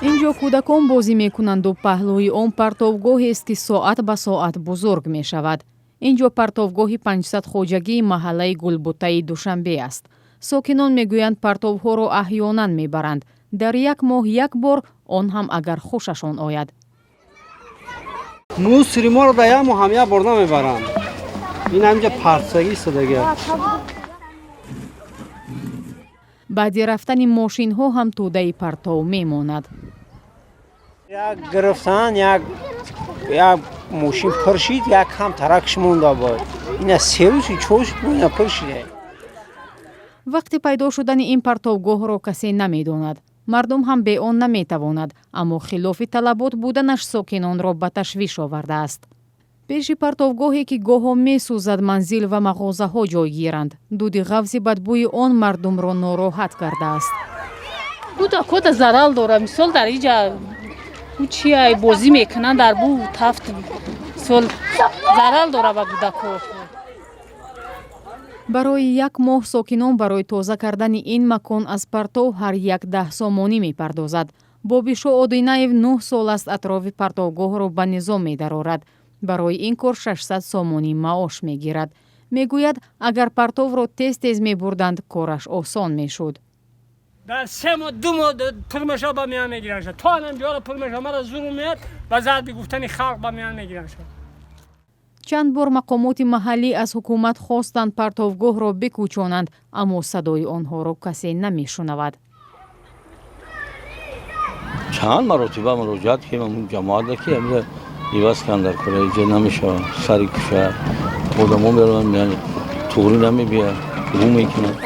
инҷо кӯдакон бозӣ мекунанду паҳлӯи он партовгоҳест ки соат ба соат бузург мешавад. инҷо партовгоҳи 500 хоҷагии маҳаллаи Гулбутаи Душанбе аст. сокинон мегӯянд партовҳоро аҳёнан мебаранд. дар як моҳ як бор, он ҳам агар хушашон ояд. мусри моро да як моҳ ҳам як бор намебаранд. ин ҳамҷа партсагӣ истодага. баъди рафтани мошинҳо ҳам тӯдаи партов мемонад. як гирифтан як мошин пур шид, як ҳам таракш монда буд. ина се рӯз чор шуд ина пур шида. вақти пайдо шудани ин партовгоҳро касе намедонад. мардум ҳам бе он наметавонад, аммо хилофи талабот буданаш сокинонро ба ташвиш овардааст. пеши партовгоҳе ки гоҳо месӯзад, манзил ва мағозаҳо ҷойгиранд. дуди ғафзи бадбӯи он мардумро нороҳат кардааст. буда кода зарал дора, мисол дар инҷа чиай бозӣ мекунанд, дар бу тафт мисол зарал дора ба кӯдакҳо. барои як моҳ сокинон барои тоза кардани ин макон аз партов ҳар як 10 сомонӣ мепардозад. бобишо Одинаев 9 сол аст атрофи партовгоҳро ба низом медарорад. барои ин кор 600 сомонӣ маош мегирад. мегӯяд агар партовро тез тез мебурданд, кораш осон мешуд. дар 3 моҳ 2 моҳ пур мешав ба миён мегиранд. то ҳам ҷоро пур мешав, мара зулм меяд ба зарби гуфтани халқ ба миён мегиранд. чанд бор мақомоти маҳаллӣ аз ҳукумат хостанд партовгоҳро бикӯчонанд, аммо садои онҳоро касе намешунавад. чанд маротиба муроҷиат кардам ҷамоат ки амра иваз кан дар кораи ҷо намешавад, сари куша одамо мераванд меян туғри намебияд, рӯ мекунад.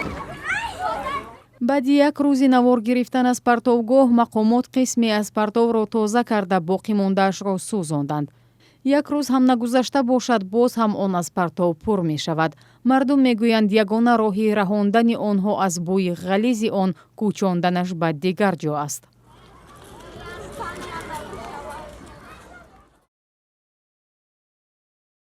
баъди як рӯзи навор гирифтан аз партовгоҳ, мақомот қисме аз партовро тоза карда боқӣ мондаашро сӯзонданд. як рӯз ҳам нагузашта бошад, боз ҳам он аз партов пур мешавад. мардум мегӯянд ягона роҳи раҳондани онҳо аз бӯи ғализи он кӯчонданаш ба дигар ҷо аст.